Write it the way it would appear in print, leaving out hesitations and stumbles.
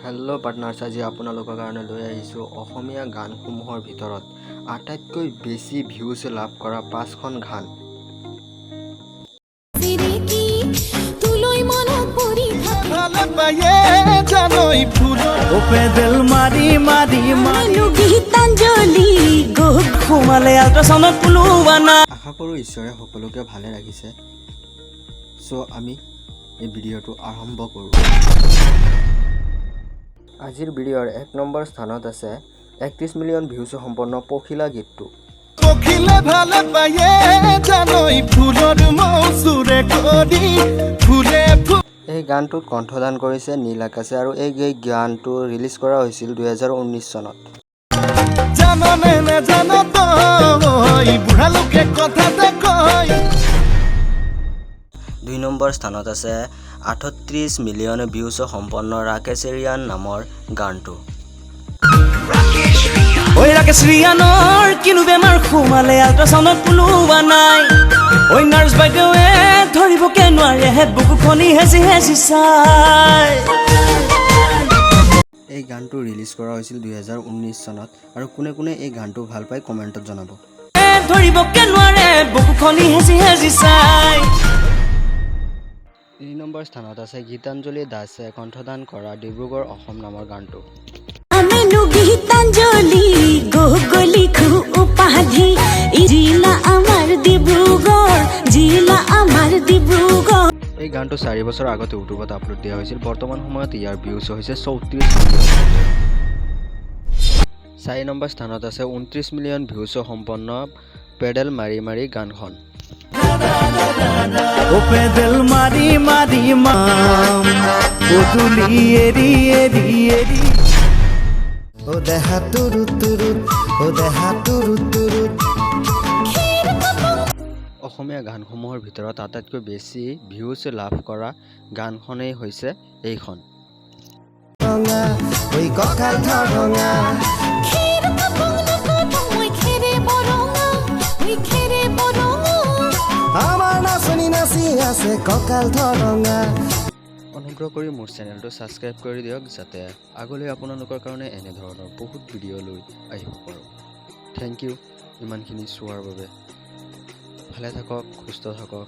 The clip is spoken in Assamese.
হেল্ল' পাৰ্টনাৰ্ছ, আজি আপোনালোকৰ কাৰণে লৈ আহিছোঁ অসমীয়া গানসমূহৰ ভিতৰত আটাইতকৈ বেছি ভিউজ লাভ কৰা 5খন গান। আশা কৰোঁ ঈশ্বৰে সকলোকে ভালে ৰাখিছে। চ' আমি এই ভিডিঅ'টো আৰম্ভ কৰোঁ। আজিৰ ভিডিঅ'ৰ 1 নম্বৰ স্থানত আছে 31 মিলিয়ন ভিউজ সম্পন্ন পখিলা গীতটো। এই গানটোত কণ্ঠদান কৰিছে নীল আকাশে আৰু এই গানটো ৰিলিজ কৰা হৈছিল 2019 চনত। 2 নম্বৰ স্থানত আছে 38 মিলিয়ন ভিউজ সম্পন্ন ৰাকেশ ৰিয়ান নামৰ গানটো। ওই ৰাকেশ ৰিয়ানোৰ কিনু বেমাৰ খুমালে আল্ট্ৰাসাউন্ডত পুলুৱা নাই ওই নাৰ্স বাইদেৱে ধৰিব কে নোৱাৰে হে বুকুখনি হেঁচি হেঁচি চাই। এই গানটো ৰিলিজ কৰা হৈছিল 2019 চনত আৰু কোনে কোনে এই গানটো ভাল পায় কমেণ্টত জনাব। ধৰিব কে নোৱাৰে বুকুখনি হেঁচি হেঁচি চাই। 3 নম্বৰ স্থানত আছে গীতাঞ্জলি দাসে কণ্ঠদান কৰা ডিব্ৰুগড় অসম নামৰ গানটো। গীতাঞ্জলি গলি খু উপাধি জিলা আমাৰ ডিব্ৰুগড় জিলা আমাৰ ডিব্ৰুগড়। এই গানটো 4 বছৰ আগতে ইউটিউবত আপলোড দিয়া হৈছিল। বৰ্তমান সময়ত ইয়াৰ ভিউজ হৈছে 34 মিলিয়ন। 4 নম্বৰ স্থানত আছে 29 মিলিয়ন ভিউজ সম্পন্ন পেডেল মাৰি মাৰি গানখন। ও পেডেল মাৰি মাৰি মাম পদুলি এৰি এৰি এৰি ও দেহা তুৰু তুৰু ও দেহা তুৰু তুৰু। অসমীয়া গানসমূহৰ ভিতৰত আটাইতকৈ বেছি ভিউজ লাভ কৰা গানখনেই হৈছে এইখন। ওই কঁকাল ধৰঙা আমাৰ নাচনি নাচি আছে কঁকাল ধৰঙা। অনুগ্ৰহ কৰি মোৰ চেনেলটো ছাবস্ক্ৰাইব কৰি দিয়ক যাতে আগলৈ আপোনালোকৰ কাৰণে এনেধৰণৰ বহুত ভিডিঅ' লৈ আহিব পাৰোঁ। থেংক ইউ ইমানখিনি চোৱাৰ বাবে। ভালে থাকক, সুস্থ থাকক।